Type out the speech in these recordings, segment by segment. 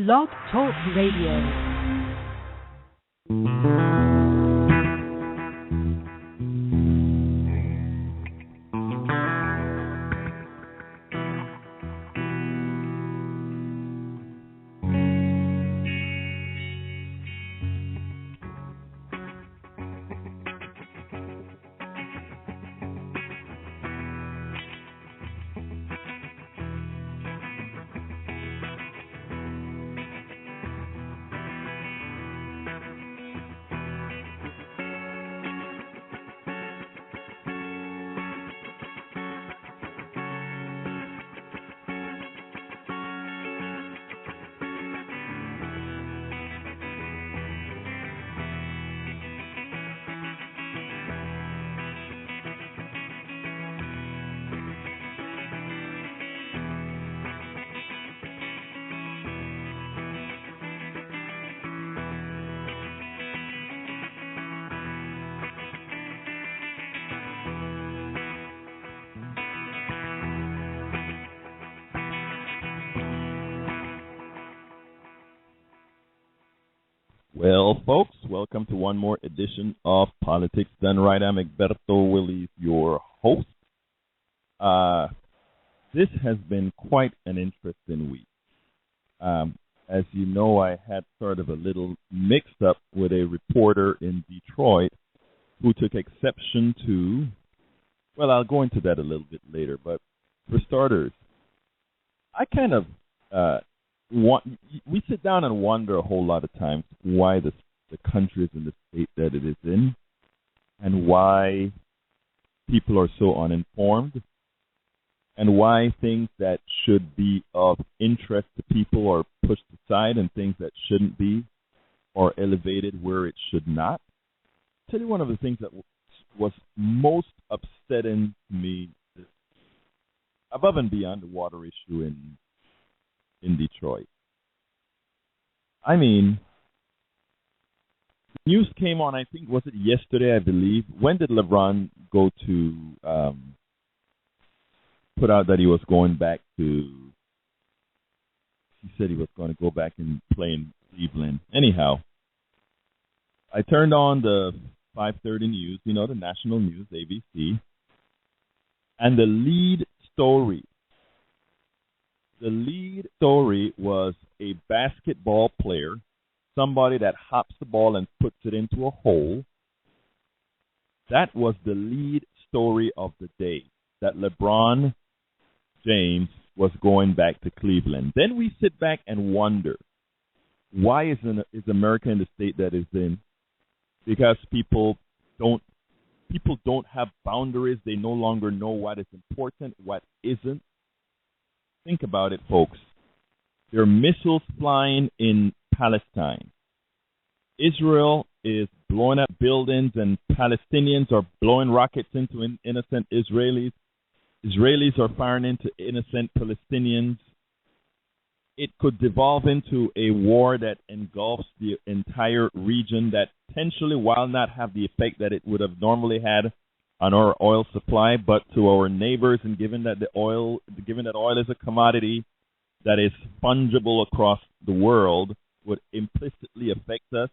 Blog Talk Radio. Well, folks, welcome to one more edition of Politics Done Right. I'm Egberto Willies, your host. This has been quite an interesting week. As you know, I had sort of a little mix-up with a reporter in Detroit who took exception to, well, I'll go into that a little bit later, but for starters, I kind of we sit down and wonder a whole lot of times why the country is in the state that it is in and why people are so uninformed and why things that should be of interest to people are pushed aside and things that shouldn't be are elevated where it should not. I'll tell you one of the things that was most upsetting to me, above and beyond the water issue in Detroit. I mean, news came on, I think, was it yesterday, I believe? When did LeBron go to put out that he was going back to, he said he was going to go back and play in Cleveland. Anyhow, I turned on the 5:30 news, you know, the national news, ABC, and the lead story was a basketball player, somebody that hops the ball and puts it into a hole. That was the lead story of the day, that LeBron James was going back to Cleveland. Then we sit back and wonder, why is America in the state that it's in? Because people don't have boundaries. They no longer know what is important, what isn't. Think about it, folks. There are missiles flying in Palestine. Israel is blowing up buildings, and Palestinians are blowing rockets into innocent Israelis. Israelis are firing into innocent Palestinians. It could devolve into a war that engulfs the entire region that potentially, while not have the effect that it would have normally had on our oil supply, but to our neighbors, and given that oil is a commodity that is fungible across the world, would implicitly affect us.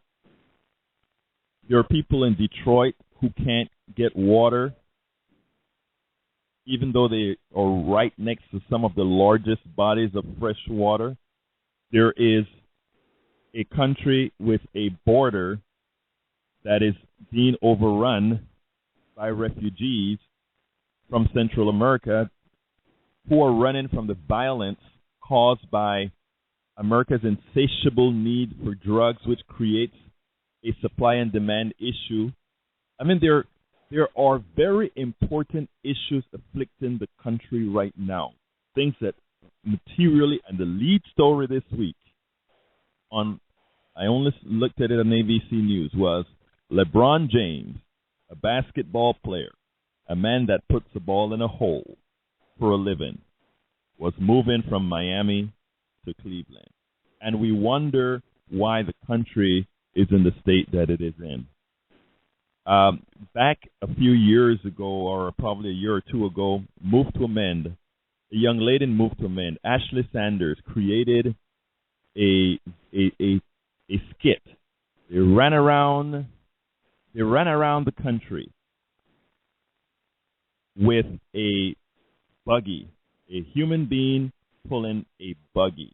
There are people in Detroit who can't get water, even though they are right next to some of the largest bodies of fresh water. There is a country with a border that is being overrun by refugees from Central America who are running from the violence caused by America's insatiable need for drugs, which creates a supply and demand issue. I mean, there are very important issues afflicting the country right now, things that materially, and the lead story this week I only looked at it on ABC News, was LeBron James, a basketball player, a man that puts the ball in a hole for a living, was moving from Miami to Cleveland. And we wonder why the country is in the state that it is in. Back a few years ago, or probably a year or two ago, a young lady moved to amend. Ashley Sanders created a skit. They ran around the country with a buggy, a human being pulling a buggy.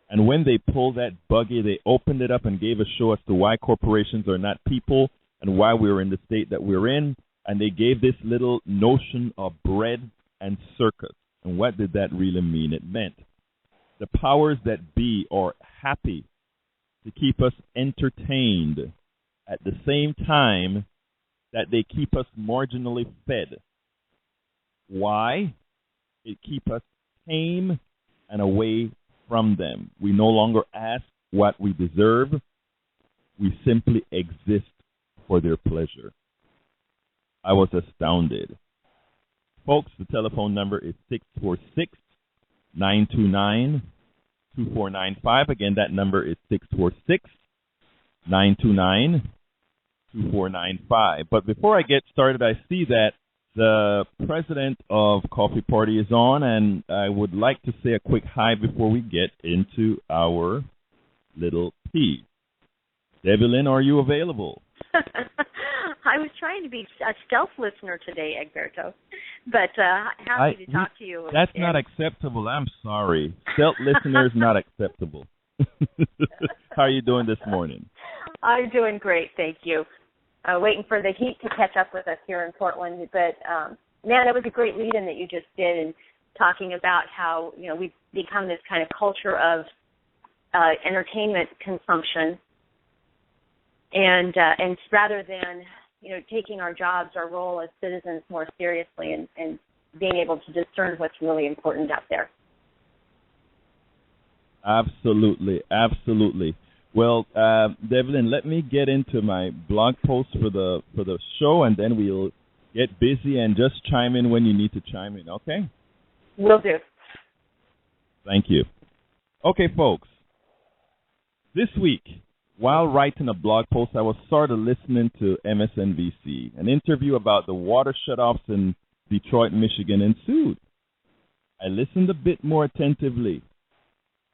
And when they pulled that buggy, they opened it up and gave a show as to why corporations are not people and why we're in the state that we're in. And they gave this little notion of bread and circus. And what did that really mean? It meant the powers that be are happy to keep us entertained at the same time that they keep us marginally fed. Why? It keeps us tame and away from them. We no longer ask what we deserve. We simply exist for their pleasure. I was astounded. Folks, the telephone number is 646-929-2495. Again, that number is 646-929-2495. But before I get started, I see that the president of Coffee Party is on, and I would like to say a quick hi before we get into our little piece. Devlin, are you available? I was trying to be a stealth listener today, Egberto, but happy to talk to you. That's not acceptable. I'm sorry. Stealth listener is not acceptable. How are you doing this morning? I'm doing great, thank you. Waiting for the heat to catch up with us here in Portland, but man, that was a great lead-in that you just did, and talking about how we've become this kind of culture of entertainment consumption, and rather than taking our jobs, our role as citizens more seriously, and being able to discern what's really important out there. Absolutely, absolutely. Well, Devlin, let me get into my blog post for the show, and then we'll get busy and just chime in when you need to chime in, okay? Will do. Thank you. Okay, folks. This week, while writing a blog post, I was sort of listening to MSNBC, an interview about the water shutoffs in Detroit, Michigan ensued. I listened a bit more attentively.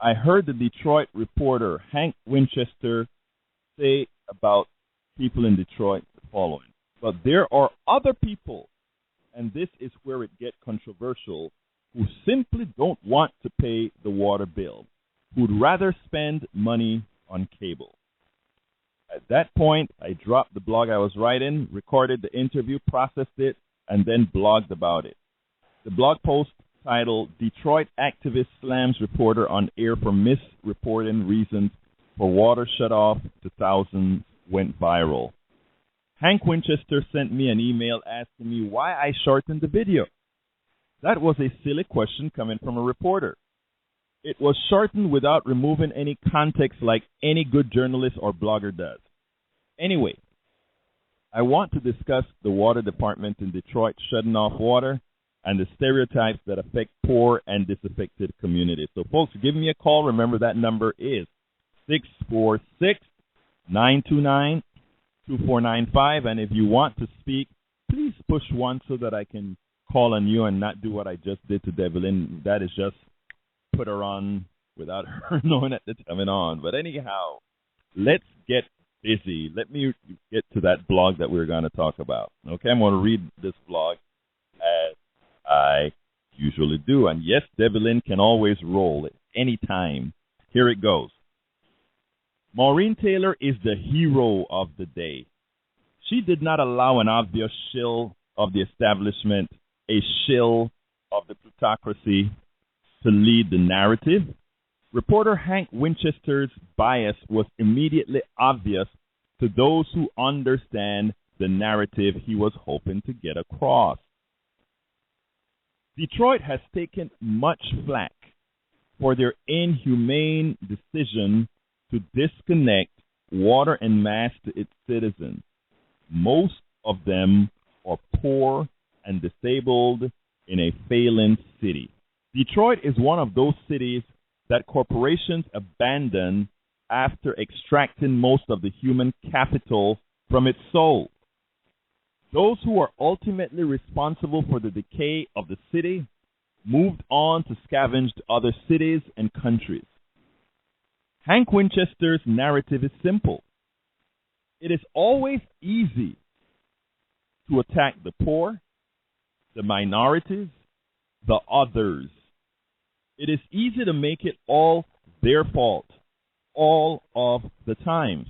I heard the Detroit reporter, Hank Winchester, say about people in Detroit the following. But there are other people, and this is where it gets controversial, who simply don't want to pay the water bill, who'd rather spend money on cable. At that point, I dropped the blog I was writing, recorded the interview, processed it, and then blogged about it. The blog post titled Detroit Activist Slams Reporter on Air for Misreporting Reasons for Water Shutoff to Thousands went viral. Hank Winchester sent me an email asking me why I shortened the video. That was a silly question coming from a reporter. It was shortened without removing any context like any good journalist or blogger does. Anyway, I want to discuss the water department in Detroit shutting off water and the stereotypes that affect poor and disaffected communities. So, folks, give me a call. Remember, that number is 646-929-2495. And if you want to speak, please push 1 so that I can call on you and not do what I just did to Devlin. That is just put her on without her knowing that it's coming on. But anyhow, let's get busy. Let me get to that blog that we're going to talk about. Okay, I'm going to read this blog as I usually do. And yes, Devlin can always roll at any time. Here it goes. Maureen Taylor is the hero of the day. She did not allow an obvious shill of the establishment, a shill of the plutocracy, to lead the narrative. Reporter Hank Winchester's bias was immediately obvious to those who understand the narrative he was hoping to get across. Detroit has taken much flack for their inhumane decision to disconnect water en masse to its citizens. Most of them are poor and disabled in a failing city. Detroit is one of those cities that corporations abandon after extracting most of the human capital from its soul. Those who are ultimately responsible for the decay of the city moved on to scavenge other cities and countries. Hank Winchester's narrative is simple. It is always easy to attack the poor, the minorities, the others. It is easy to make it all their fault, all of the time.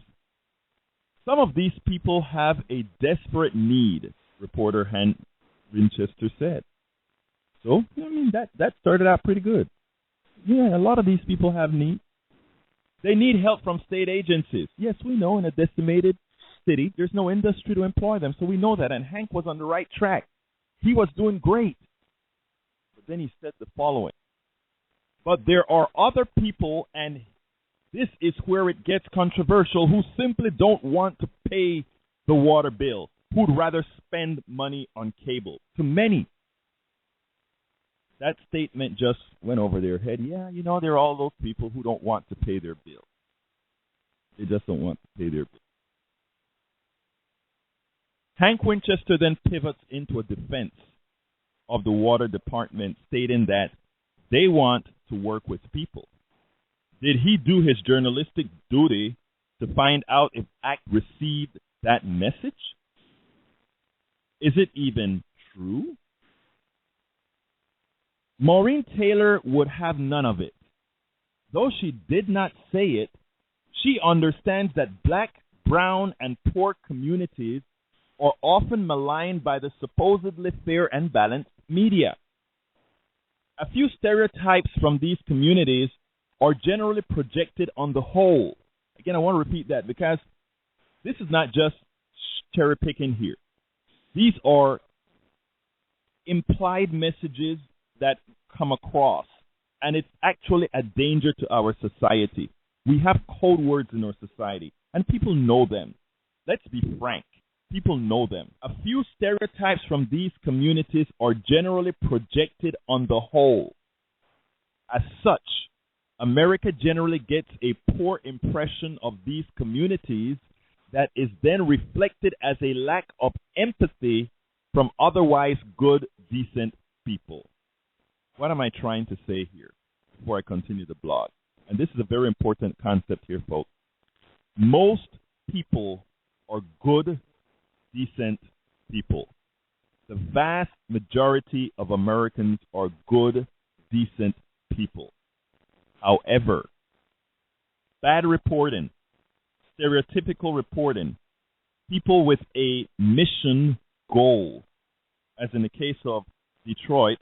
Some of these people have a desperate need, reporter Hank Winchester said. So, that started out pretty good. Yeah, a lot of these people have need. They need help from state agencies. Yes, we know in a decimated city, there's no industry to employ them, so we know that. And Hank was on the right track. He was doing great. But then he said the following. But there are other people, and this is where it gets controversial, who simply don't want to pay the water bill, who'd rather spend money on cable. To many, that statement just went over their head. Yeah, there are all those people who don't want to pay their bill. They just don't want to pay their bill. Hank Winchester then pivots into a defense of the water department, stating that they want to work with people. Did he do his journalistic duty to find out if ACT received that message? Is it even true? Maureen Taylor would have none of it. Though she did not say it, she understands that black, brown, and poor communities are often maligned by the supposedly fair and balanced media. A few stereotypes from these communities are generally projected on the whole. Again, I want to repeat that because this is not just cherry picking here. These are implied messages that come across, and it's actually a danger to our society. We have code words in our society, and people know them. Let's be frank. People know them. A few stereotypes from these communities are generally projected on the whole. As such, America generally gets a poor impression of these communities that is then reflected as a lack of empathy from otherwise good, decent people. What am I trying to say here before I continue the blog? And this is a very important concept here, folks. Most people are good, decent people. The vast majority of Americans are good, decent people. However, bad reporting, stereotypical reporting, people with a mission goal, as in the case of Detroit,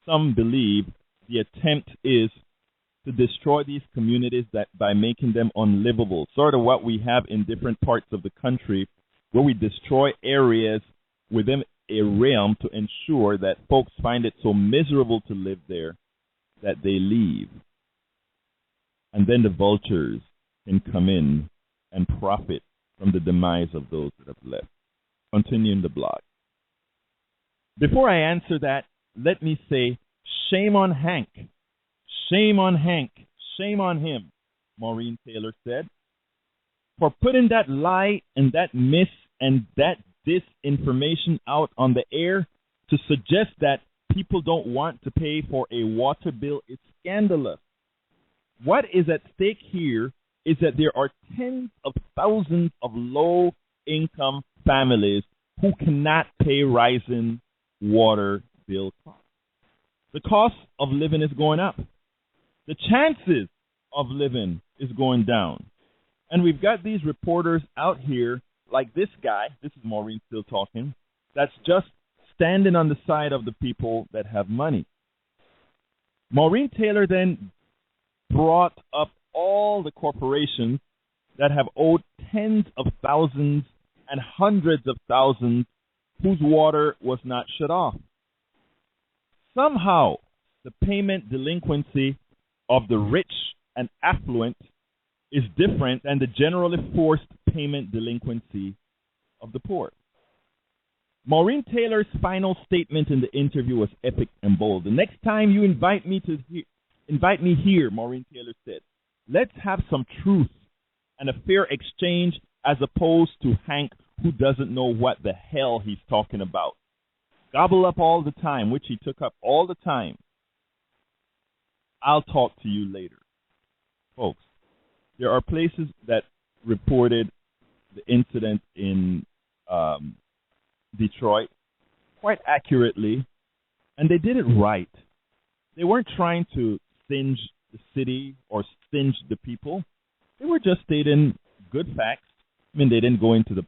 some believe the attempt is to destroy these communities by making them unlivable, sort of what we have in different parts of the country where we destroy areas within a realm to ensure that folks find it so miserable to live there that they leave. And then the vultures can come in and profit from the demise of those that have left. Continuing the blog. Before I answer that, let me say, shame on Hank. Shame on Hank. Shame on him, Maureen Taylor said, for putting that lie and that myth and that disinformation out on the air to suggest that people don't want to pay for a water bill is scandalous. What is at stake here is that there are tens of thousands of low-income families who cannot pay rising water bill costs. The cost of living is going up. The chances of living is going down. And we've got these reporters out here, like this guy, this is Maureen still talking, that's just standing on the side of the people that have money. Maureen Taylor then brought up all the corporations that have owed tens of thousands and hundreds of thousands whose water was not shut off. Somehow, the payment delinquency of the rich and affluent is different than the generally forced payment delinquency of the poor. Maureen Taylor's final statement in the interview was epic and bold. The next time you invite me here, Maureen Taylor said, let's have some truth and a fair exchange as opposed to Hank, who doesn't know what the hell he's talking about. Gobble up all the time, which he took up all the time. I'll talk to you later. Folks, there are places that reported the incident in Detroit quite accurately, and they did it right. They weren't trying to singe the city or singe the people. They were just stating good facts. I mean, they didn't go into the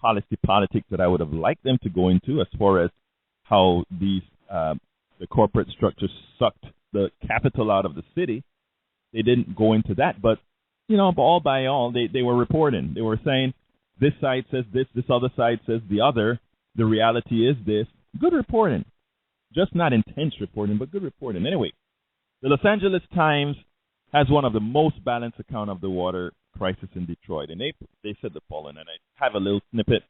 politics that I would have liked them to go into, as far as how these the corporate structure sucked the capital out of the city. They didn't go into that, but all by all, they were reporting. They were saying this side says this other side says the other. The reality is this. Good reporting, just not intense reporting, but good reporting. Anyway, the Los Angeles Times has one of the most balanced account of the water crisis in Detroit. In April, they said the following, and I have a little snippet.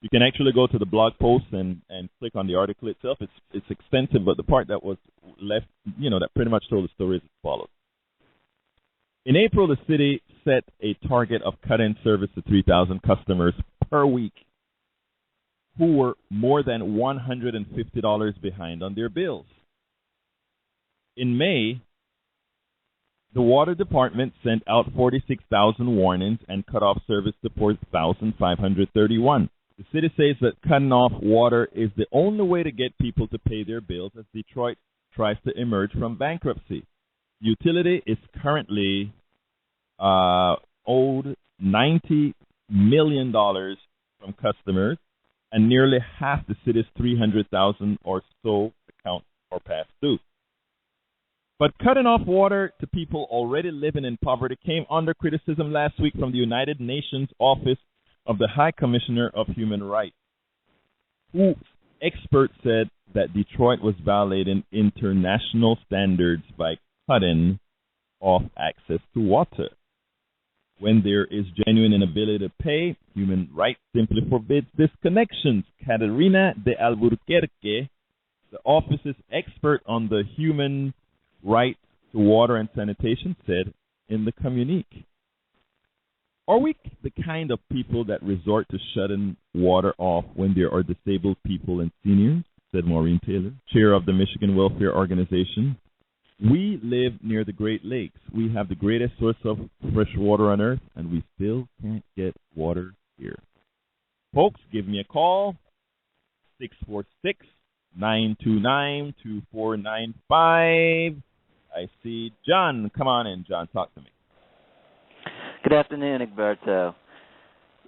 You can actually go to the blog post and click on the article itself. It's extensive, but the part that was left, that pretty much told the story is as follows. In April, the city set a target of cut-in service to 3,000 customers per week who were more than $150 behind on their bills. In May, the water department sent out 46,000 warnings and cut off service to 4,531. The city says that cutting off water is the only way to get people to pay their bills as Detroit tries to emerge from bankruptcy. The utility is currently owed $90 million from customers, and nearly half the city's 300,000 or so accounts are past due. But cutting off water to people already living in poverty came under criticism last week from the United Nations Office of the High Commissioner of Human Rights, who experts said that Detroit was violating international standards by cutting off access to water. When there is genuine inability to pay, human rights simply forbids disconnections. Caterina de Albuquerque, the office's expert on the human right to water and sanitation, said in the communique. Are we the kind of people that resort to shutting water off when there are disabled people and seniors? Said Maureen Taylor, chair of the Michigan Welfare Organization. We live near the Great Lakes. We have the greatest source of fresh water on earth, and we still can't get water here. Folks, give me a call, 646-929-2495. I see John. Come on in, John. Talk to me. Good afternoon, Egberto.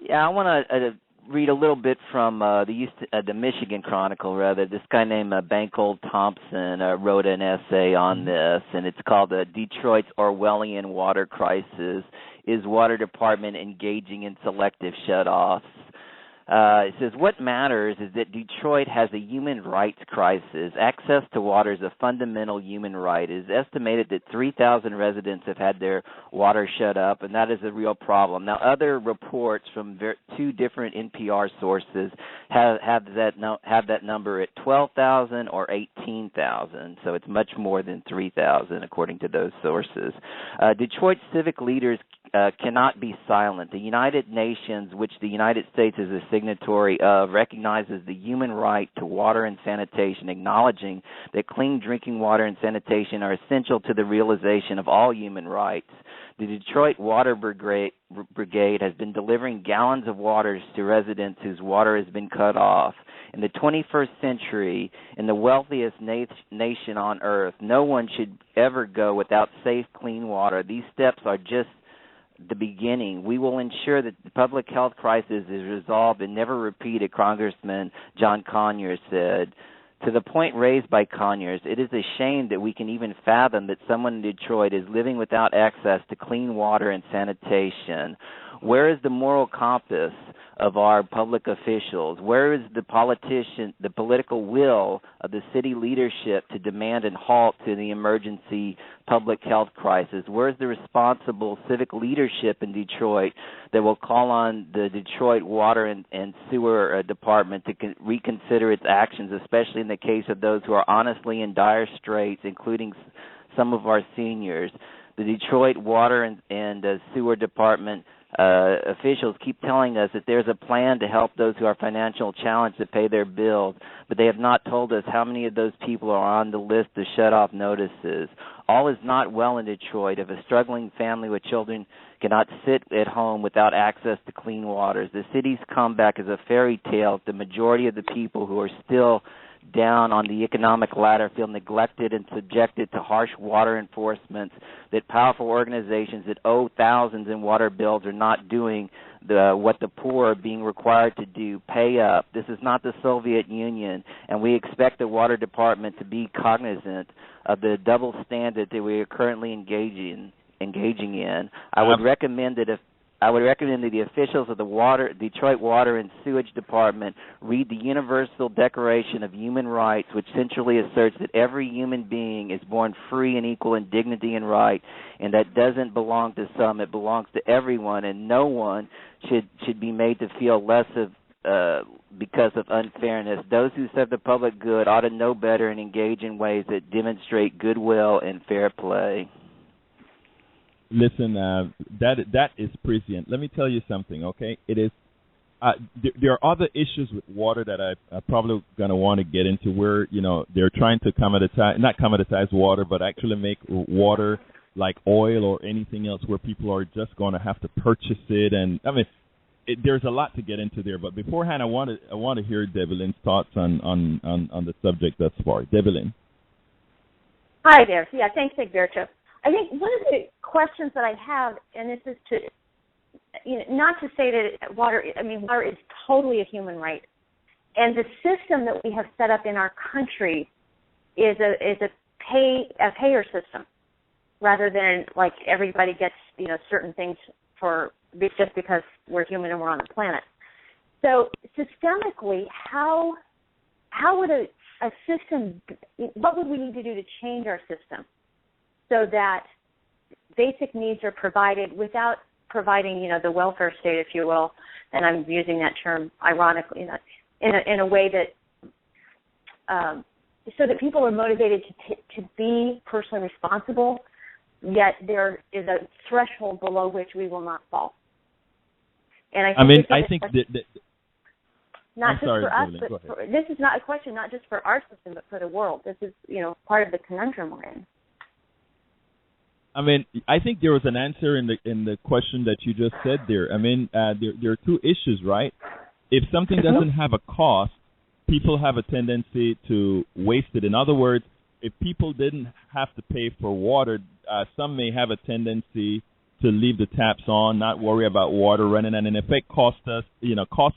Yeah, I want to read a little bit from the Michigan Chronicle, rather. This guy named Bankold Thompson wrote an essay on this, and it's called Detroit's Orwellian Water Crisis. Is Water Department Engaging in Selective Shutoffs? It says, what matters is that Detroit has a human rights crisis. Access to water is a fundamental human right. It is estimated that 3,000 residents have had their water shut up, and that is a real problem. Now, other reports from two different NPR sources have that number at 12,000 or 18,000, so it's much more than 3,000 according to those sources. Detroit civic leaders cannot be silent. The United Nations, which the United States is a signatory of, recognizes the human right to water and sanitation, acknowledging that clean drinking water and sanitation are essential to the realization of all human rights. The Detroit Water Brigade has been delivering gallons of water to residents whose water has been cut off. In the 21st century, in the wealthiest nation on earth, no one should ever go without safe, clean water. These steps are just the beginning. We will ensure that the public health crisis is resolved and never repeated, Congressman John Conyers said. To the point raised by Conyers, it is a shame that we can even fathom that someone in Detroit is living without access to clean water and sanitation. Where is the moral compass of our public officials? Where is the political will of the city leadership to demand and halt to the emergency public health crisis? Where is the responsible civic leadership in Detroit that will call on the Detroit Water and Sewer Department to reconsider its actions, especially in the case of those who are honestly in dire straits, including some of our seniors? The Detroit Water and Sewer Department officials keep telling us that there's a plan to help those who are financially challenged to pay their bills, but they have not told us how many of those people are on the list of shut-off notices. All is not well in Detroit if a struggling family with children cannot sit at home without access to clean waters. The city's comeback is a fairy tale. The majority of the people who are still down on the economic ladder feel neglected and subjected to harsh water enforcements, that powerful organizations that owe thousands in water bills are not doing what the poor are being required to do, pay up. This is not the Soviet Union, and we expect the water department to be cognizant of the double standard that we are currently engaging in. I would recommend that the officials of the Detroit Water and Sewage Department read the Universal Declaration of Human Rights, which centrally asserts that every human being is born free and equal in dignity and right, and that doesn't belong to some, it belongs to everyone, and no one should be made to feel less of because of unfairness. Those who serve the public good ought to know better and engage in ways that demonstrate goodwill and fair play. Listen, that is prescient. Let me tell you something, okay? It is. There are other issues with water that I'm probably going to want to get into where, they're trying to not commoditize water, but actually make water like oil or anything else where people are just going to have to purchase it. And, there's a lot to get into there. But beforehand, I want to hear Devlin's thoughts on the subject thus far. Devlin. Hi there. Yeah, thanks, Egberto. I think one of the questions that I have, and this is to, not to say that water is totally a human right, and the system that we have set up in our country is a payer system, rather than like everybody gets certain things just because we're human and we're on the planet. So systemically, how would a system? What would we need to do to change our system so that basic needs are provided without providing, the welfare state, if you will, and I'm using that term ironically, in a way that so that people are motivated to be personally responsible, yet there is a threshold below which we will not fall. And I think not just for us, but this is not a question not just for our system, but for the world. This is, part of the conundrum we're in. I think there was an answer in the question that you just said there. There are two issues, right? If something doesn't have a cost, people have a tendency to waste it. In other words, if people didn't have to pay for water, some may have a tendency to leave the taps on, not worry about water running, and in effect cost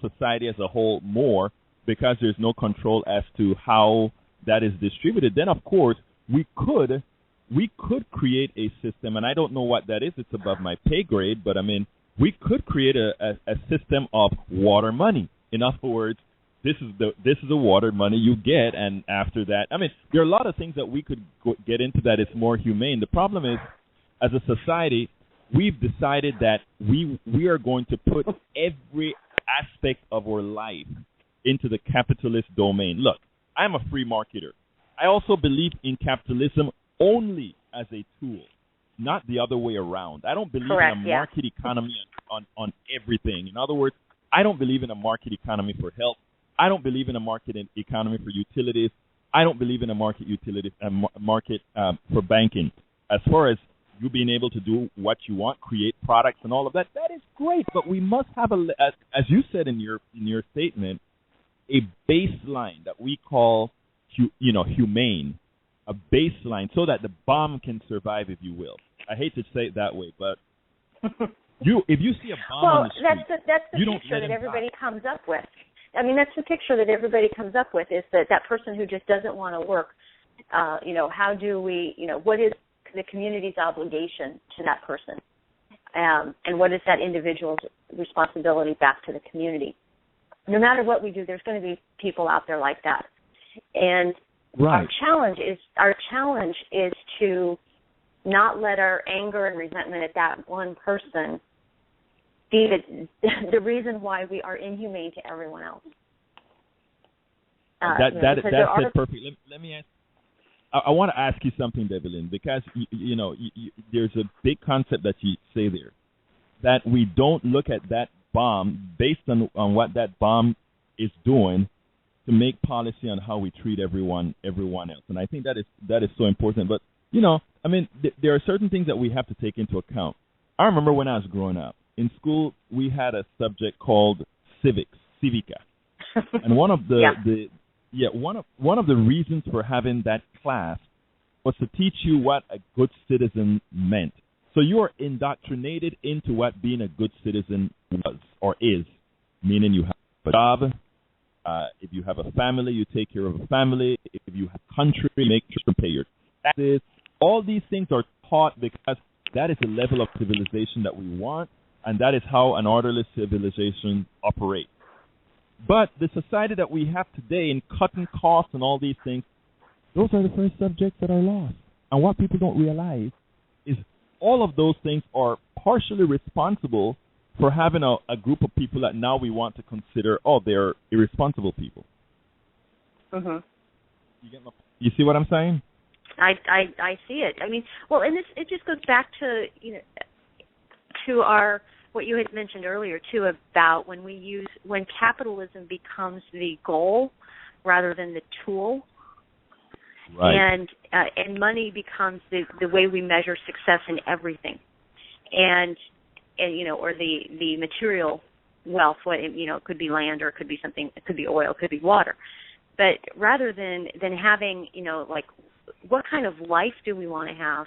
society as a whole more because there's no control as to how that is distributed. Then, of course, we could create a system, and I don't know what that is. It's above my pay grade, but we could create a system of water money. In other words, this is the water money you get, and after that, there are a lot of things that we could get into that is more humane. The problem is, as a society, we've decided that we are going to put every aspect of our life into the capitalist domain. Look, I'm a free marketer. I also believe in capitalism only as a tool, not the other way around. I don't believe in a market economy on everything. In other words, I don't believe in a market economy for health. I don't believe in a market economy for utilities. I don't believe in a market for banking. As far as you being able to do what you want, create products and all of that, that is great. But we must have as you said in your statement, a baseline that we call humane. A baseline so that the bomb can survive, if you will. I hate to say it that way, but if you see a bomb on the street, that's the picture that everybody comes up with. That's the picture that everybody comes up with is that person who just doesn't want to work. How do we? What is the community's obligation to that person, and what is that individual's responsibility back to the community? No matter what we do, there's going to be people out there like that, and right. Our challenge is to not let our anger and resentment at that one person be the reason why we are inhumane to everyone else. That's it perfectly. Let me ask. I want to ask you something, Devlin, because there's a big concept that you say there. that we don't look at that bomb based on what that bomb is doing to make policy on how we treat everyone else. And I think that is so important. But, I mean, there are certain things that we have to take into account. I remember when I was growing up, in school, we had a subject called civica. And one of one of the reasons for having that class was to teach you what a good citizen meant. So you are indoctrinated into what being a good citizen was or is, meaning you have a job. If you have a family, you take care of a family. If you have a country, make sure to pay your taxes. All these things are taught because that is the level of civilization that we want, and that is how an orderly civilization operates. But the society that we have today in cutting costs and all these things, those are the first subjects that are lost. And what people don't realize is all of those things are partially responsible for having a group of people that now we want to consider, they're irresponsible people. Mhm. You see what I'm saying? I see it. I mean, well, and it just goes back to to our what you had mentioned earlier too about when capitalism becomes the goal rather than the tool, right. And money becomes the way we measure success in everything, and or the material wealth. What it could be land, or it could be something. It could be oil, it could be water. But rather than having like, what kind of life do we want to have?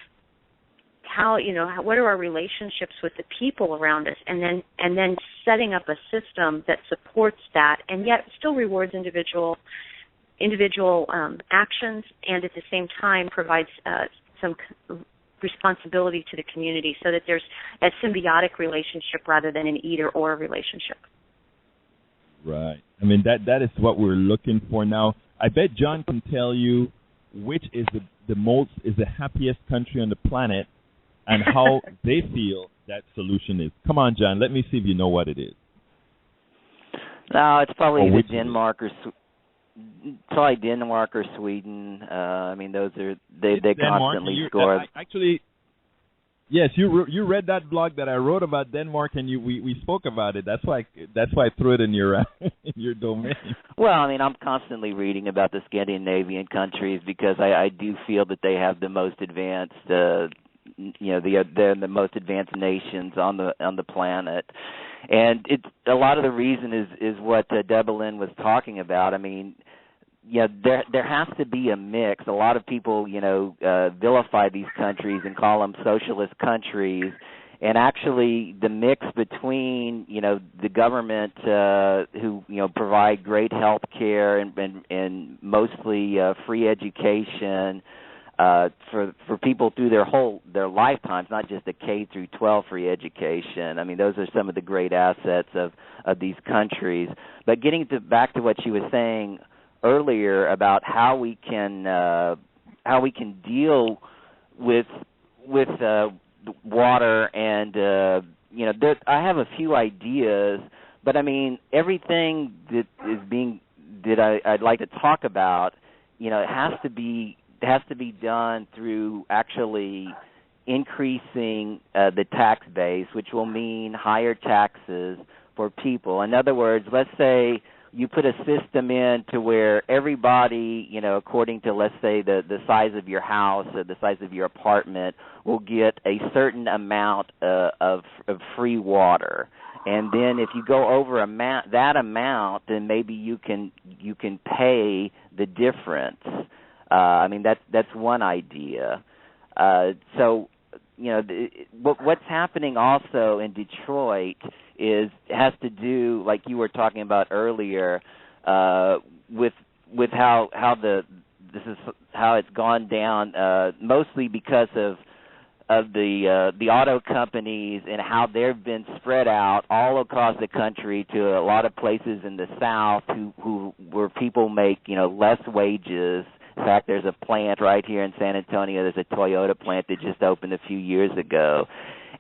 How what are our relationships with the people around us, and then setting up a system that supports that, and yet still rewards individual actions, and at the same time provides some responsibility to the community, so that there's a symbiotic relationship rather than an either-or relationship. Right. I mean, that is what we're looking for now. I bet John can tell you which is the happiest country on the planet, and how they feel that solution is. Come on, John. Let me see if you know what it is. No, it's probably either Denmark or Sweden. I mean, those are they constantly score. Actually, yes, you read that blog that I wrote about Denmark, and we spoke about it. That's why I threw it in your in your domain. Well, I mean, I'm constantly reading about the Scandinavian countries because I do feel that they have the most advanced. They're the most advanced nations on the planet, and it's a lot of the reason is what Debelin was talking about. I mean, there has to be a mix. A lot of people, vilify these countries and call them socialist countries, and actually the mix between the government who provide great health care and mostly free education. For people through their lifetimes, not just a K through 12 free education. I mean, those are some of the great assets of these countries. But getting back to what she was saying earlier about how we can deal with water, and I have a few ideas, but I mean, everything that I'd like to talk about, it has to be done through actually increasing the tax base, which will mean higher taxes for people. In other words, let's say you put a system in to where everybody, according to, let's say, the size of your house or the size of your apartment, will get a certain amount of free water. And then if you go over that amount, then maybe you can pay the difference. I mean, that's one idea. So, what's happening also in Detroit has to do, like you were talking about earlier, with how this is how it's gone down, mostly because of the auto companies and how they've been spread out all across the country to a lot of places in the South where people make less wages. In fact, there's a plant right here in San Antonio. There's a Toyota plant that just opened a few years ago.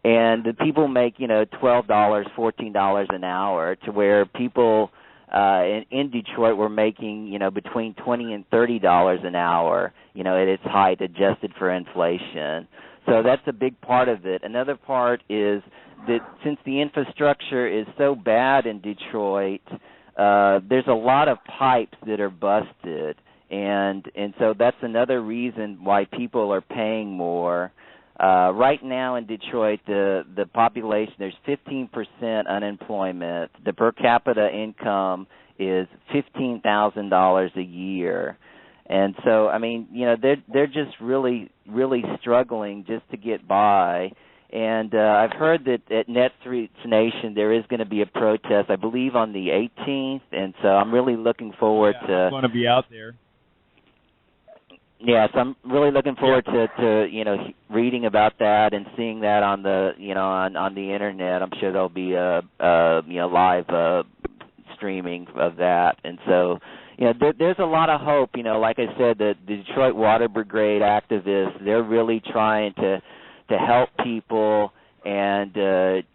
And the people make, $12, $14 an hour, to where people in Detroit were making, between $20 and $30 an hour, at its height, adjusted for inflation. So that's a big part of it. Another part is that since the infrastructure is so bad in Detroit, there's a lot of pipes that are busted, and so that's another reason why people are paying more. Right now in Detroit, the population, there's 15% unemployment. The per capita income is $15,000 a year. And so, I mean, you know, they're just really struggling just to get by. And I've heard that at NetSuite Nation there is going to be a protest, I believe, on the 18th. And so I'm really looking forward to. I'm going to be out there. Yes, I'm really looking forward to you know, reading about that and seeing that on the, you know, on the internet. I'm sure there'll be a you know, live streaming of that. And so, you know, there's a lot of hope. You know, like I said, the Detroit Water Brigade activists, they're really trying to help people and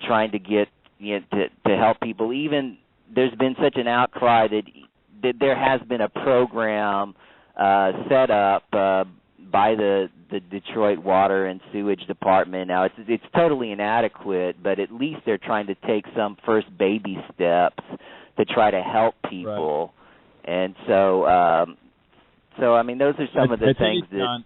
trying to get, you know, to help people. Even there's been such an outcry that there has been a program set up by the Detroit Water and Sewage Department. Now it's totally inadequate, but at least they're trying to take some first baby steps to try to help people. Right. And so I mean, those are some of the things that. John,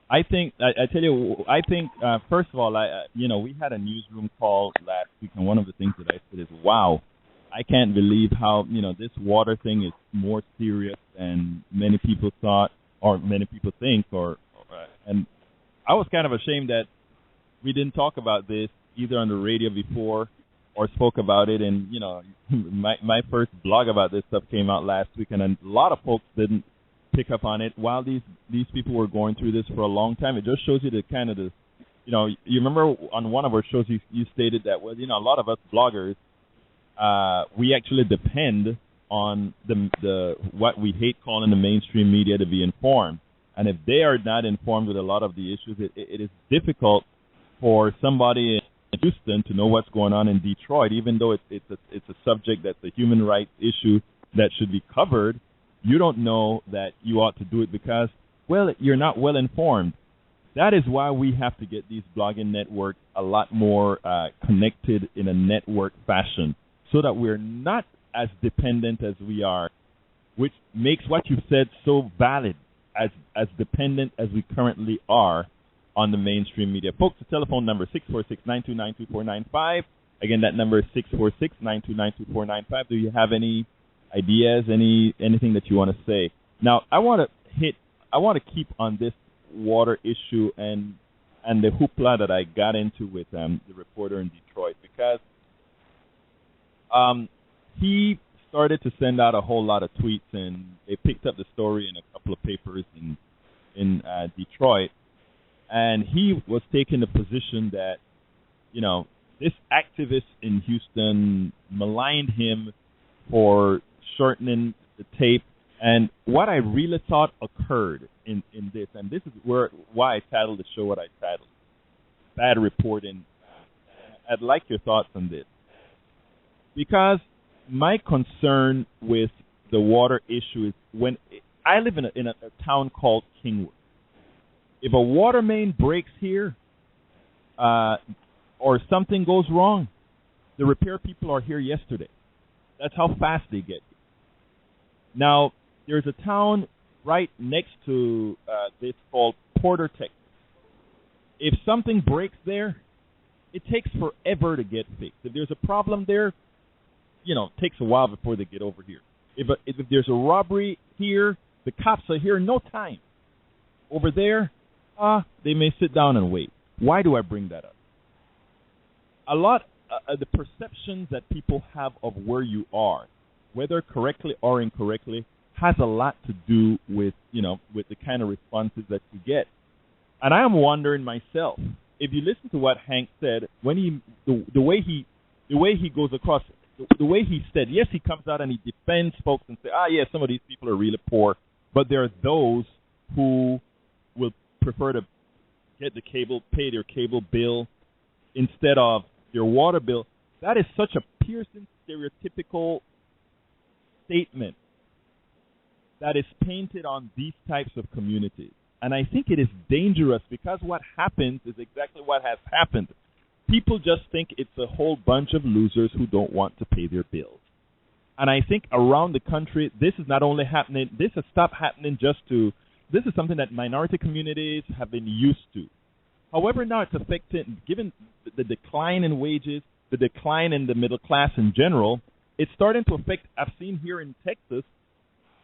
I think I tell you, I think first of all, you know, we had a newsroom call last week, and one of the things that I said is, wow, I can't believe how, you know, this water thing is more serious than many people thought, or many people think, and I was kind of ashamed that we didn't talk about this either on the radio before or spoke about it. And, you know, my first blog about this stuff came out last week, and a lot of folks didn't pick up on it while these people were going through this for a long time. It just shows you the kind of the, you know, you remember on one of our shows you stated that, well, you know, a lot of us bloggers, we actually depend on the what we hate calling the mainstream media to be informed. And if they are not informed with a lot of the issues, it is difficult for somebody in Houston to know what's going on in Detroit, even though it's a subject that's a human rights issue that should be covered. You don't know that you ought to do it because, well, you're not well informed. That is why we have to get these blogging networks a lot more connected in a network fashion, so that we're not as dependent as we are, which makes what you said so valid, as dependent as we currently are on the mainstream media. Folks, the telephone number 646-929-2495. Again, that number is 646-929-2495. Do you have any ideas, anything that you want to say? Now, I want to keep on this water issue and the hoopla that I got into with the reporter in Detroit, because he started to send out a whole lot of tweets, and they picked up the story in a couple of papers in Detroit, and he was taking the position that, you know, this activist in Houston maligned him for shortening the tape. And what I really thought occurred in this, and this is why I titled the show what I titled, Bad Reporting. I'd like your thoughts on this, because my concern with the water issue is when I live in a town called Kingwood. If a water main breaks here or something goes wrong, the repair people are here yesterday. That's how fast they get. Now, there's a town right next to this called Porter, Texas. If something breaks there, it takes forever to get fixed. If there's a problem there, you know, it takes a while before they get over here. If there's a robbery here, the cops are here in no time. Over there, they may sit down and wait. Why do I bring that up? A lot of the perceptions that people have of where you are, whether correctly or incorrectly, has a lot to do with, you know, with the kind of responses that you get. And I am wondering myself, if you listen to what Hank said, when the way he goes across, the way he said, yes, he comes out and he defends folks and say, yeah, some of these people are really poor, but there are those who will prefer to get pay their cable bill instead of their water bill. That is such a piercing, stereotypical statement that is painted on these types of communities. And I think it is dangerous, because what happens is exactly what has happened. people just think it's a whole bunch of losers who don't want to pay their bills. And I think around the country, this is not only happening, this has stopped happening this is something that minority communities have been used to. However, now it's affecting, given the decline in wages, the decline in the middle class in general, it's starting to affect, I've seen here in Texas,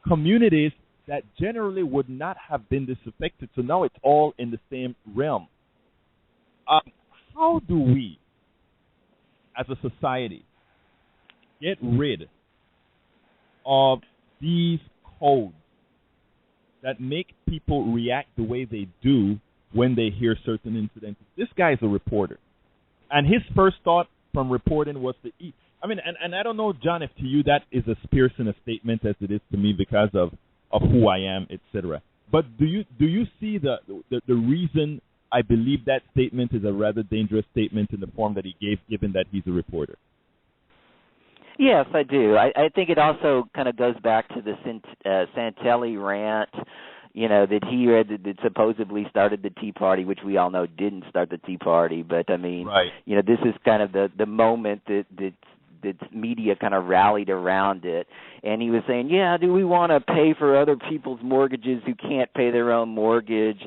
communities that generally would not have been disaffected. So now it's all in the same realm. How do we, as a society, get rid of these codes that make people react the way they do when they hear certain incidents? This guy is a reporter, and his first thought from reporting was to eat. I mean, and I don't know, John, if to you that is as fierce in a statement as it is to me because of who I am, etc. But do you see the reason I believe that statement is a rather dangerous statement in the form that he gave, given that he's a reporter? Yes, I do. I think it also kind of goes back to the Santelli rant, that he read that supposedly started the Tea Party, which we all know didn't start the Tea Party. But, I mean, right. This is kind of the moment that media kind of rallied around it. And he was saying, do we want to pay for other people's mortgages who can't pay their own mortgage?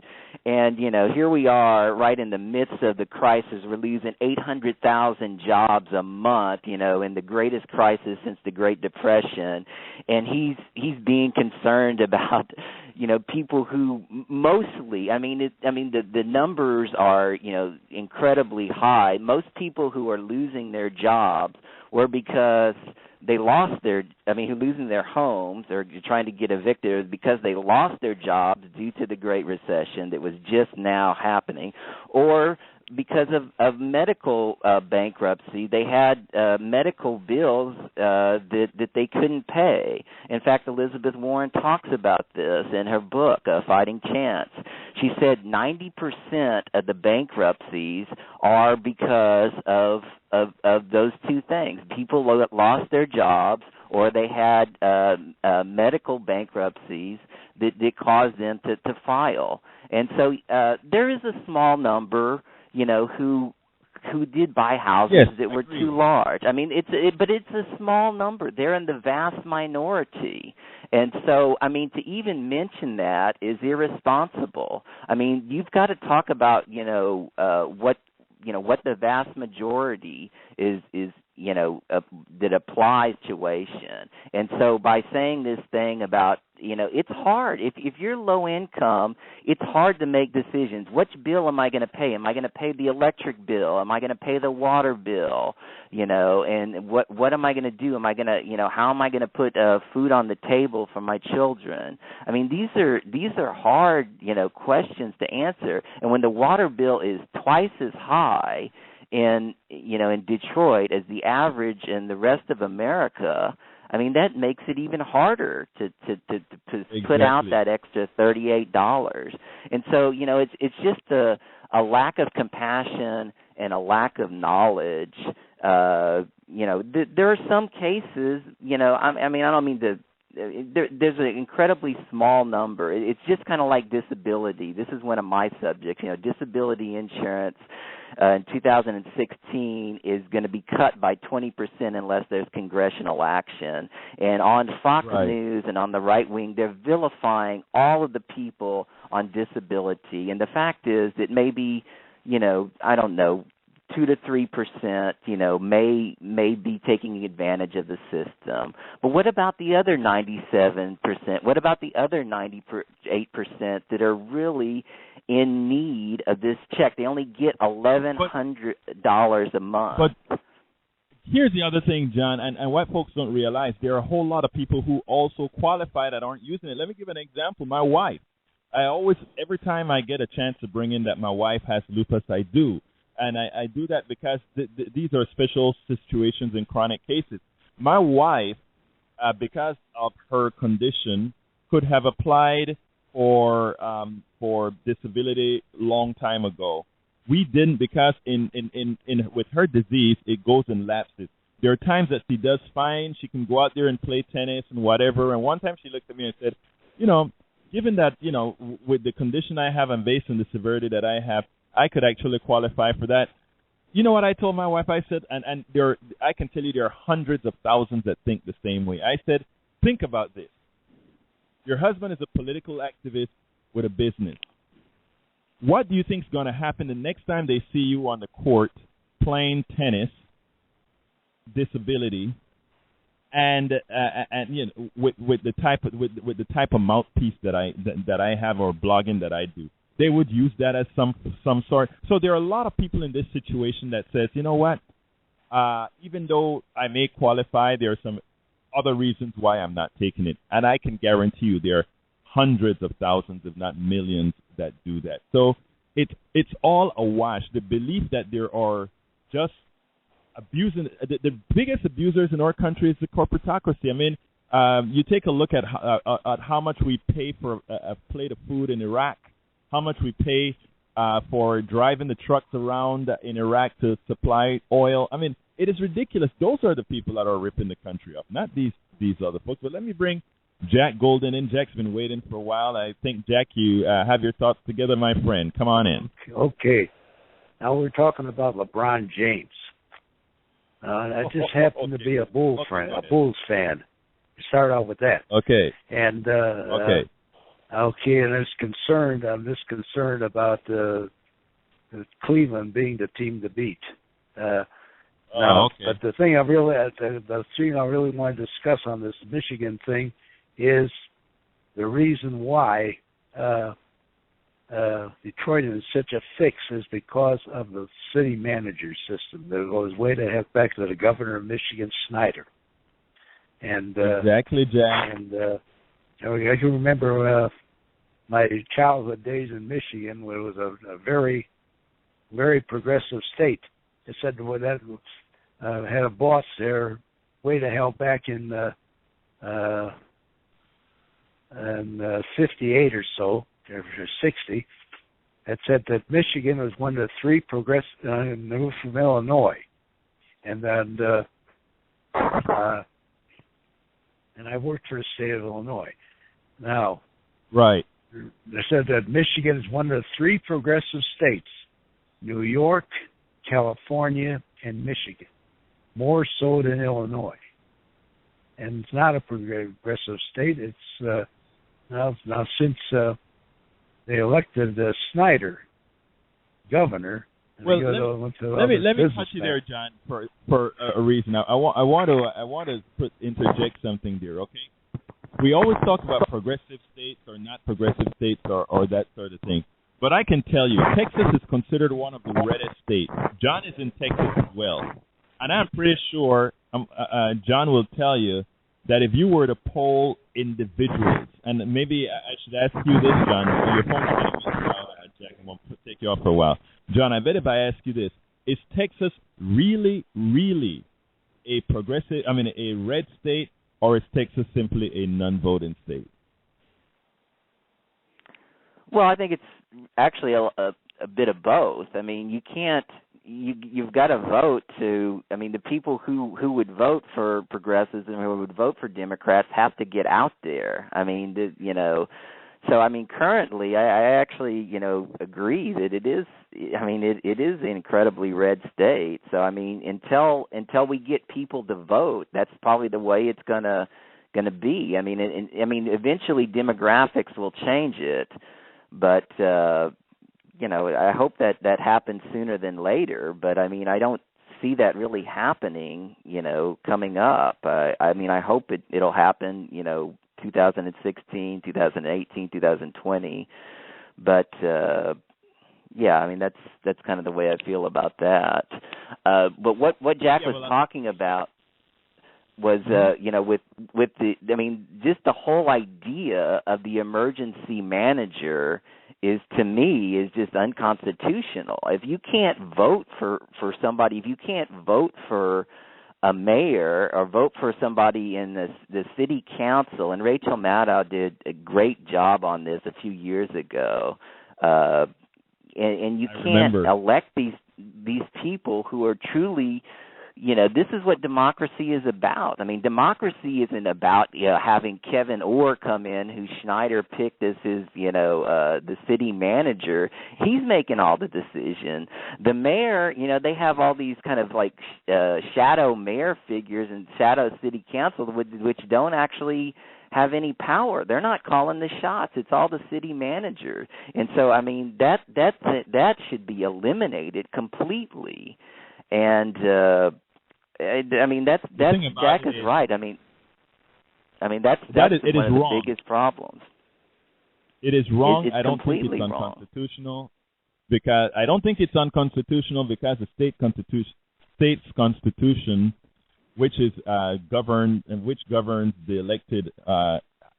And, here we are right in the midst of the crisis. We're losing 800,000 jobs a month, in the greatest crisis since the Great Depression. And he's being concerned about, people who mostly, the numbers are, incredibly high. Most people who are losing their jobs were because they lost losing their homes or trying to get evicted because they lost their jobs due to the Great Recession that was just now happening, or because of medical bankruptcy. They had medical bills that they couldn't pay. In fact, Elizabeth Warren talks about this in her book, Fighting Chance. She said 90% of the bankruptcies are because of those two things. People lost their jobs, or they had medical bankruptcies that caused them to file. And so there is a small number, who did buy houses that were too large. But it's a small number. They're in the vast minority. And so, to even mention that is irresponsible. You've got to talk about, what the vast majority is that applies situation. And so by saying this thing about, it's hard. If you're low income, it's hard to make decisions. Which bill am I going to pay? Am I going to pay the electric bill? Am I going to pay the water bill? And what am I going to do? Am I going to, how am I going to put food on the table for my children? These are hard, questions to answer. And when the water bill is twice as high in Detroit as the average in the rest of America, that makes it even harder to put out that extra $38. And so, it's just a lack of compassion and a lack of knowledge. There are some cases, I don't mean to. There's an incredibly small number. It's just kind of like disability. This is one of my subjects. Disability insurance in 2016 is going to be cut by 20% unless there's congressional action. And on Fox News and on the right wing, they're vilifying all of the people on disability. And the fact is that maybe, I don't know, 2 to 3%, may be taking advantage of the system. But what about the other 97%? What about the other 98% that are really in need of this check? They only get $1,100 a month. But here's the other thing, John, and what folks don't realize, there are a whole lot of people who also qualify that aren't using it. Let me give an example. My wife, every time I get a chance to bring in that my wife has lupus, I do. And I do that because these are special situations in chronic cases. My wife, because of her condition, could have applied for disability long time ago. We didn't because in with her disease, it goes in lapses. There are times that she does fine. She can go out there and play tennis and whatever. And one time she looked at me and said, given that, with the condition I have and based on the severity that I have, I could actually qualify for that. You know what I told my wife? I said, and I can tell you there are hundreds of thousands that think the same way. I said, think about this. Your husband is a political activist with a business. What do you think is going to happen the next time they see you on the court playing tennis, disability, and you know, with the type of mouthpiece that I have or blogging that I do? They would use that as some sort. So there are a lot of people in this situation that says, you know what, even though I may qualify, there are some other reasons why I'm not taking it. And I can guarantee you there are hundreds of thousands, if not millions, that do that. So it's all a wash. The belief that there are just abusing, the biggest abusers in our country is the corporatocracy. I mean, you take a look at how much we pay for a plate of food in Iraq, how much we pay for driving the trucks around in Iraq to supply oil. I mean, it is ridiculous. Those are the people that are ripping the country up, not these other folks. But let me bring Jack Golden in. Jack's been waiting for a while. I think, Jack, you have your thoughts together, my friend. Come on in. Okay. Now we're talking about LeBron James. I just happen to be a Bulls fan. Start out with that. Okay. And okay. And I'm just concerned about Cleveland being the team to beat. Okay. But the thing I really want to discuss on this Michigan thing is the reason why Detroit is in such a fix is because of the city manager system. That goes way the heck back to the governor of Michigan, Snyder. And exactly, Jack. And I can remember my childhood days in Michigan, where it was a very, very progressive state. It said that had a boss there way the hell back in 58 or so, or 60, that said that Michigan was one of the three progressive, and they were from Illinois. And then, and I worked for the state of Illinois. Now, right. They said that Michigan is one of the three progressive states, New York, California, and Michigan, more so than Illinois. And it's not a progressive state. It's now since they elected Snyder governor. Well, let me touch you there, John, for a reason. Now, I want to interject something there, okay? We always talk about progressive states or not progressive states or that sort of thing. But I can tell you, Texas is considered one of the reddest states. John is in Texas as well. And I'm pretty sure John will tell you that if you were to poll individuals, and maybe I should ask you this, John, your phone's going to be Jack, I'm going to take you off for a while. John, I bet if I ask you this, is Texas really, really a red state, or is Texas simply a non-voting state? Well, I think it's actually a bit of both. I mean, you can't. You've got to vote to. I mean, the people who would vote for progressives and who would vote for Democrats have to get out there. I mean, So I mean, currently, I actually agree that it is. I mean, it is an incredibly red state. So I mean, until we get people to vote, that's probably the way it's gonna be. I mean, eventually demographics will change it, but I hope that happens sooner than later. But I mean, I don't see that really happening. Coming up. I mean, I hope it'll happen. 2016, 2018, 2020, but yeah, I mean that's kind of the way I feel about that. But what Jack was talking about was with the just the whole idea of the emergency manager is just unconstitutional. If you can't vote for somebody, if you can't vote for a mayor or vote for somebody in the city council, and Rachel Maddow did a great job on this a few years ago, and you can't elect these people who are truly this is what democracy is about. I mean, democracy isn't about having Kevin Orr come in, who Schneider picked as his the city manager. He's making all the decision. The mayor, they have all these kind of like shadow mayor figures and shadow city council which don't actually have any power. They're not calling the shots. It's all the city manager. And so, I mean, that should be eliminated completely. And I mean, that's Jack is right. I mean that's one of the biggest problems. It is wrong. It's I don't think it's unconstitutional because the state's constitution, which is governs the elected,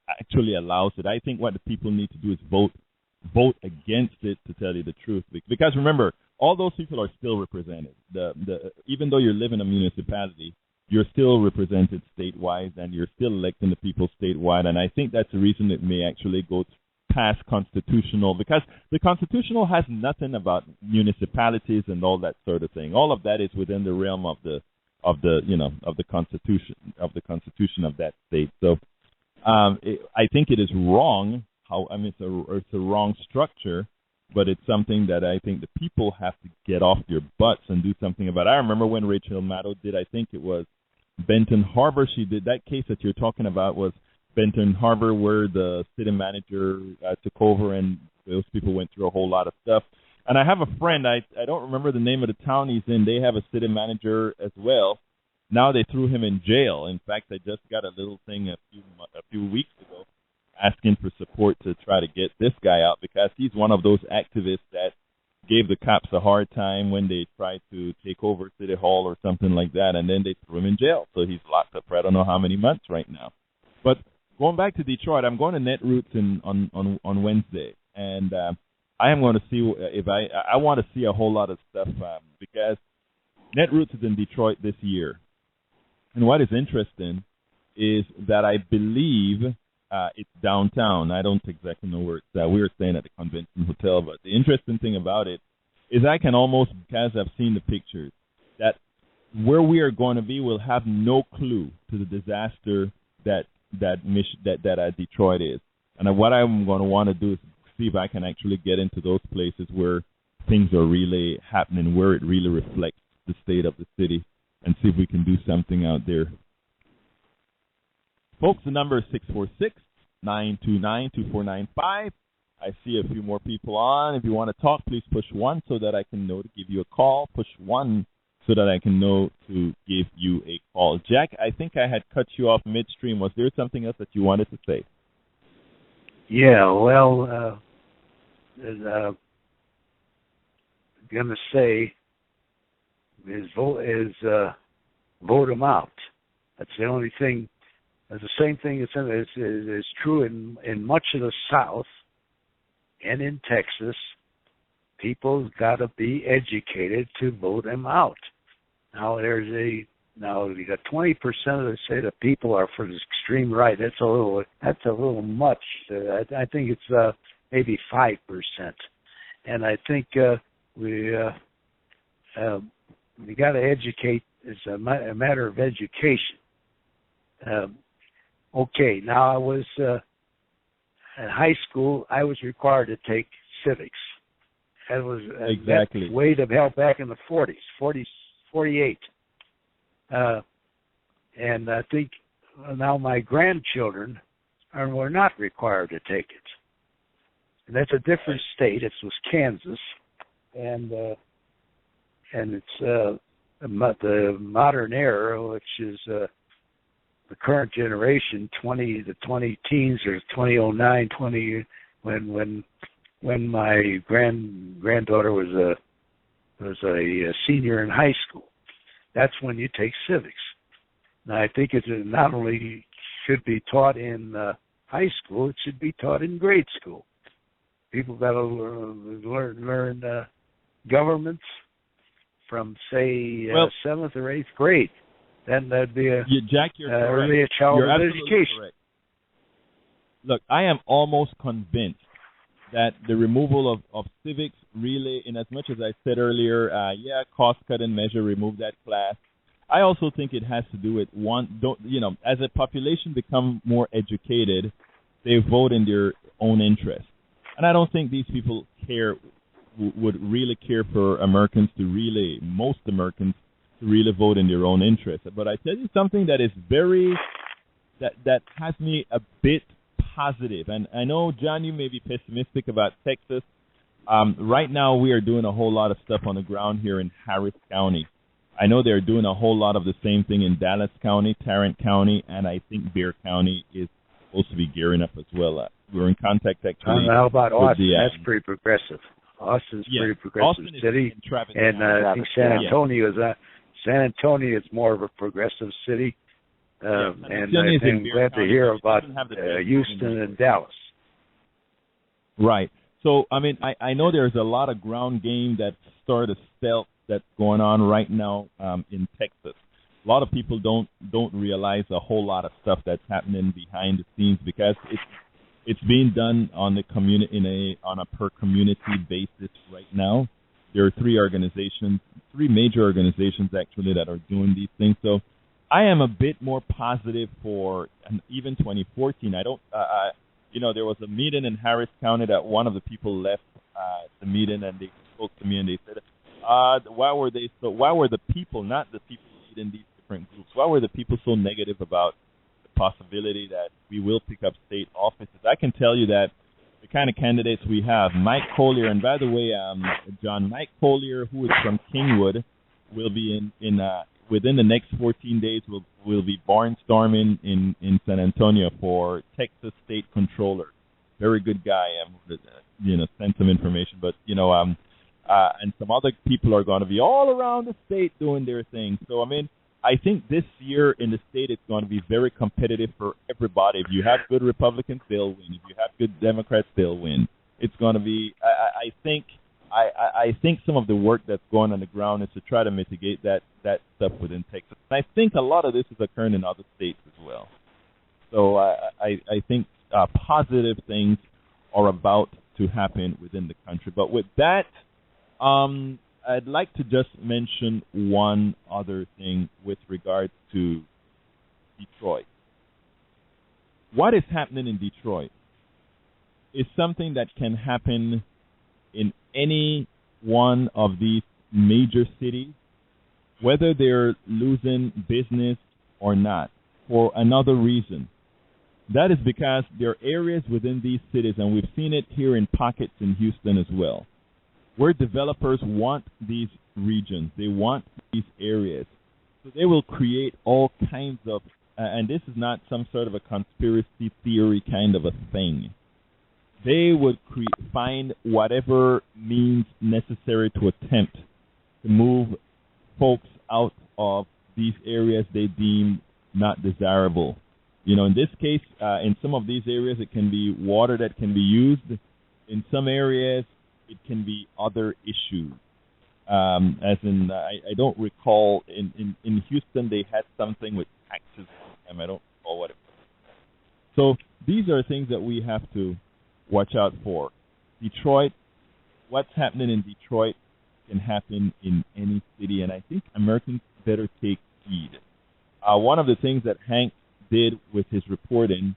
actually allows it. I think what the people need to do is vote against it, to tell you the truth. Because remember, all those people are still represented. Even though you live in a municipality, you're still represented statewide, and you're still electing the people statewide. And I think that's the reason it may actually go past constitutional, because the constitutional has nothing about municipalities and all that sort of thing. All of that is within the realm of the constitution of that state. So I think it is wrong. It's a wrong structure, but it's something that I think the people have to get off their butts and do something about. I remember when Rachel Maddow did, I think it was Benton Harbor. She did that case that you're talking about was Benton Harbor, where the city manager took over, and those people went through a whole lot of stuff. And I have a friend, I don't remember the name of the town he's in. They have a city manager as well. Now they threw him in jail. In fact, I just got a little thing a few weeks ago asking for support to try to get this guy out, because he's one of those activists that gave the cops a hard time when they tried to take over City Hall or something like that, and then they threw him in jail. So he's locked up for I don't know how many months right now. But going back to Detroit, I'm going to Netroots on Wednesday, and I am going to see if I want to see a whole lot of stuff because Netroots is in Detroit this year. And what is interesting is that I believe it's downtown. I don't exactly know where it's at. We were staying at the convention hotel, but the interesting thing about it is I can almost, because I've seen the pictures, that where we are going to be will have no clue to the disaster that Detroit is. And what I'm going to want to do is see if I can actually get into those places where things are really happening, where it really reflects the state of the city, and see if we can do something out there. Folks, the number is 646-929-2495. I see a few more people on. If you want to talk, please push 1 so that I can know to give you a call. Push 1 so that I can know to give you a call. Jack, I think I had cut you off midstream. Was there something else that you wanted to say? Yeah, well, I'm going to say is vote them out. That's the only thing. It's the same thing is true in much of the South and in Texas. People's got to be educated to vote them out. Now you got 20% that say the people are for the extreme right. That's a little much. I think it's maybe 5%, and I think we got to educate. It's a matter of education. Okay, now I was in high school. I was required to take civics. That was exactly way to hell back in the 48. And I think now my grandchildren were not required to take it. And that's a different state. It was Kansas, and it's the modern era, which is the current generation, the 20 teens or 2009, when my granddaughter was a senior in high school. That's when you take civics. Now I think it not only should be taught in high school, it should be taught in grade school. People got to learn governments from say 7th or 8th grade. Then that'd be Jack, really a childhood education. Correct. Look, I am almost convinced that the removal of civics really, in as much as I said earlier, cost-cutting measure, remove that class. I also think it has to do with as a population become more educated, they vote in their own interest, and I don't think these people would really care for most Americans to really vote in their own interest. But I tell you something that is that has me a bit positive, and I know, John, you may be pessimistic about Texas. Right now, we are doing a whole lot of stuff on the ground here in Harris County. I know they're doing a whole lot of the same thing in Dallas County, Tarrant County, and I think Bexar County is supposed to be gearing up as well. We're in contact, actually. How about Austin? That's pretty progressive. Austin's pretty progressive city, and I think San Antonio is more of a progressive city. And I'm glad to hear about Houston and Dallas. Right. So, I mean, I know there's a lot of ground game stealth that's going on right now in Texas. A lot of people don't realize a whole lot of stuff that's happening behind the scenes because it's being done on a per community basis right now. There are three major organizations actually that are doing these things. So I am a bit more positive for even 2014. There was a meeting in Harris County that one of the people left the meeting, and they spoke to me and they said, why were the people, not the people leading these different groups, why were the people so negative about the possibility that we will pick up state offices? I can tell you that the kind of candidates we have, Mike Collier, and by the way, John, Mike Collier, who is from Kingwood, will be within the next 14 days, will be barnstorming in San Antonio for Texas State Controller. Very good guy. Sent some information, but and some other people are going to be all around the state doing their thing. So I mean, I think this year in the state it's going to be very competitive for everybody. If you have good Republicans, they'll win. If you have good Democrats, they'll win. It's going to be. I think some of the work that's going on the ground is to try to mitigate that stuff within Texas. And I think a lot of this is occurring in other states as well. So I think positive things are about to happen within the country. But with that, I'd like to just mention one other thing with regard to Detroit. What is happening in Detroit is something that can happen in any one of these major cities, whether they're losing business or not, for another reason. That is because there are areas within these cities, and we've seen it here in pockets in Houston as well, where developers want these regions, they want these areas. So they will create all kinds of, and this is not some sort of a conspiracy theory kind of a thing. They would find whatever means necessary to attempt to move folks out of these areas they deem not desirable. In this case, in some of these areas, it can be water that can be used. In some areas, it can be other issues. As in, I don't recall, in Houston, they had something with taxes. I don't recall what it was. So these are things that we have to watch out for. Detroit, what's happening in Detroit can happen in any city, and I think Americans better take heed. One of the things that Hank did with his reporting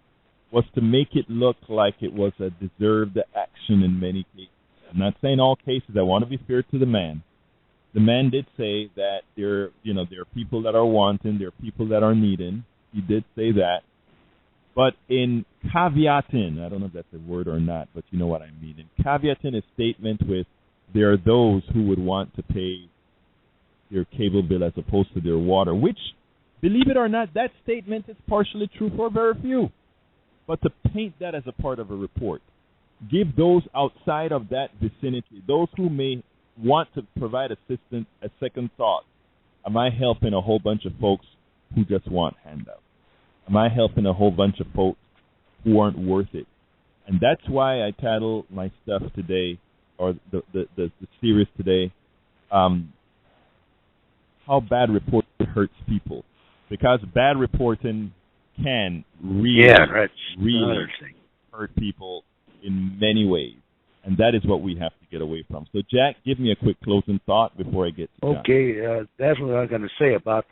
was to make it look like it was a deserved action in many cases. I'm not saying all cases. I want to be fair to the man. The man did say that there are people that are wanting, there are people that are needing. He did say that. But in caveating, I don't know if that's a word or not, but you know what I mean. In caveating a statement with, there are those who would want to pay their cable bill as opposed to their water, which, believe it or not, that statement is partially true for very few. But to paint that as a part of a report, give those outside of that vicinity, those who may want to provide assistance, a second thought. Am I helping a whole bunch of folks who just want handouts? Am I helping a whole bunch of folks who aren't worth it? And that's why I title my stuff today, or the series today, How Bad Reporting Hurts People. Because bad reporting can really hurt people in many ways. And that is what we have to get away from. So, Jack, give me a quick closing thought before I get to John. Okay, that's what I'm going to say about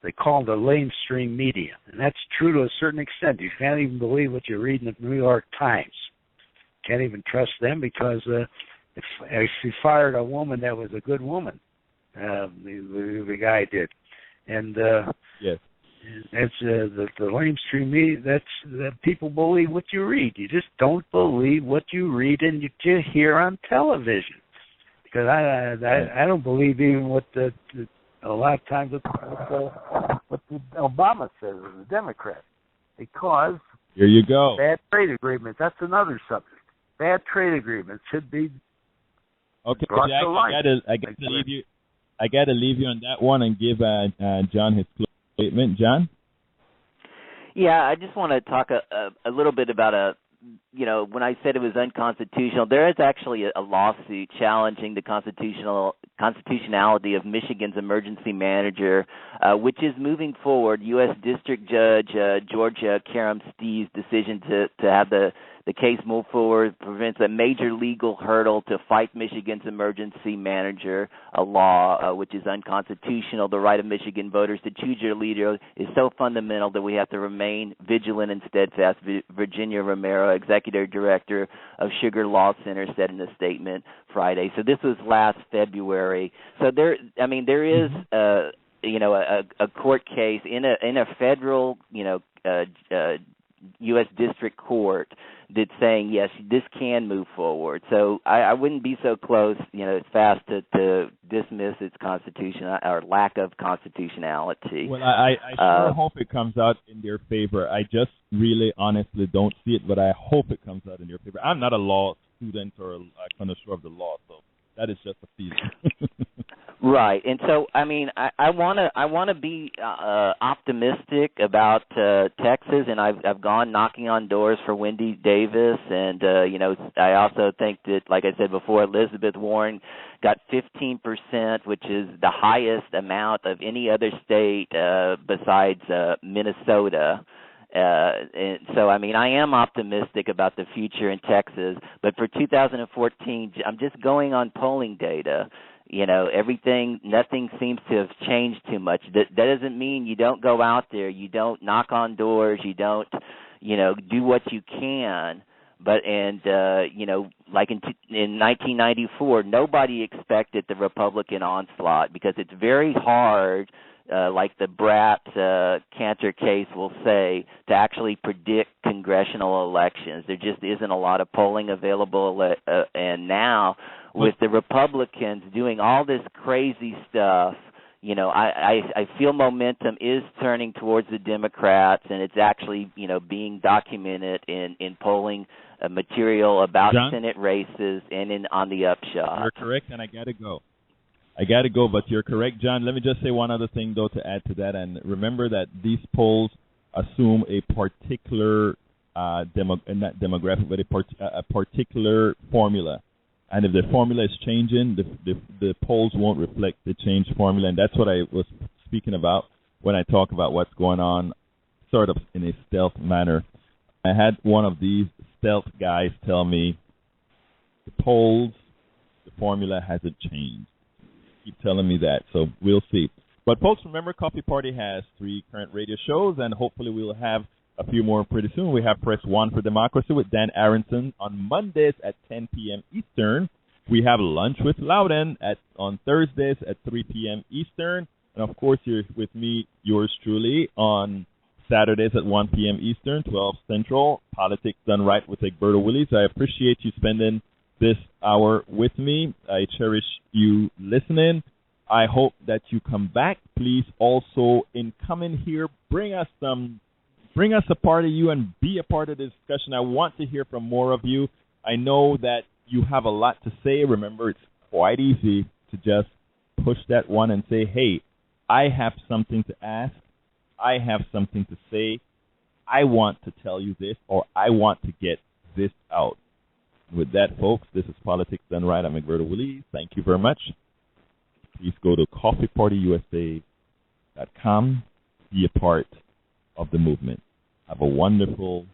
they call them the mainstream media. And that's true to a certain extent. You can't even believe what you read in the New York Times. Can't even trust them because if he fired a woman that was a good woman, the guy did. And yes. That's the mainstream media. That people believe what you read. You just don't believe what you read and you hear on television. Because I don't believe even what a lot of times what the Obama says as a Democrat. Because here you go. Bad trade agreements. That's another subject. Bad trade agreements should be brought Jack, to light. I got to leave you on that one and give John his closing statement. John? Yeah, I just want to talk a little bit about when I said it was unconstitutional, there is actually a lawsuit challenging the constitutionality of Michigan's emergency manager, which is moving forward. U.S. District Judge Georgia Karam-Steve's decision to have the case move forward prevents a major legal hurdle to fight Michigan's emergency manager, a law which is unconstitutional. The right of Michigan voters to choose your leader is so fundamental that we have to remain vigilant and steadfast. Virginia Romero, executive director of Sugar Law Center, said in a statement Friday. So this was last February. So there is a court case in a federal U.S. District Court that's saying, yes, this can move forward. So I wouldn't be so close, fast to dismiss its constitution or lack of constitutionality. Well, I sure hope it comes out in their favor. I just really honestly don't see it, but I hope it comes out in their favor. I'm not a law student or a connoisseur of the law, so that is just a feeling. Right, and so I want to be optimistic about Texas, and I've gone knocking on doors for Wendy Davis, and I also think that, like I said before, Elizabeth Warren got 15%, which is the highest amount of any other state besides Minnesota. And so, I am optimistic about the future in Texas, but for 2014, I'm just going on polling data. Nothing seems to have changed too much. That doesn't mean you don't go out there, you don't knock on doors, you don't, do what you can. But, like in 1994, nobody expected the Republican onslaught because it's very hard, like the Bratt Cantor case will say, to actually predict congressional elections. There just isn't a lot of polling available, and now with the Republicans doing all this crazy stuff, I feel momentum is turning towards the Democrats, and it's actually, being documented in polling material about John? Senate races and on the upshot. You're correct, and I got to go, but you're correct, John. Let me just say one other thing, though, to add to that, and remember that these polls assume a particular not demographic, but a particular formula. And if the formula is changing, the polls won't reflect the changed formula. And that's what I was speaking about when I talk about what's going on sort of in a stealth manner. I had one of these stealth guys tell me the polls, the formula hasn't changed. Keep telling me that, so we'll see. But folks, remember, Coffee Party has 3 current radio shows, and hopefully we'll have a few more pretty soon. We have Press 1 for Democracy with Dan Aronson on Mondays at 10 p.m. Eastern. We have Lunch with Loudon on Thursdays at 3 p.m. Eastern. And, of course, you're with me, yours truly, on Saturdays at 1 p.m. Eastern, 12 Central. Politics Done Right with Egberto Willies. I appreciate you spending this hour with me. I cherish you listening. I hope that you come back. Please also, in coming here, bring us a part of you and be a part of the discussion. I want to hear from more of you. I know that you have a lot to say. Remember, it's quite easy to just push that one and say, hey, I have something to ask. I have something to say. I want to tell you this, or I want to get this out. With that, folks, this is Politics Done Right. I'm Egberto Willies. Thank you very much. Please go to coffeepartyusa.com. Be a part of the movement. Have a wonderful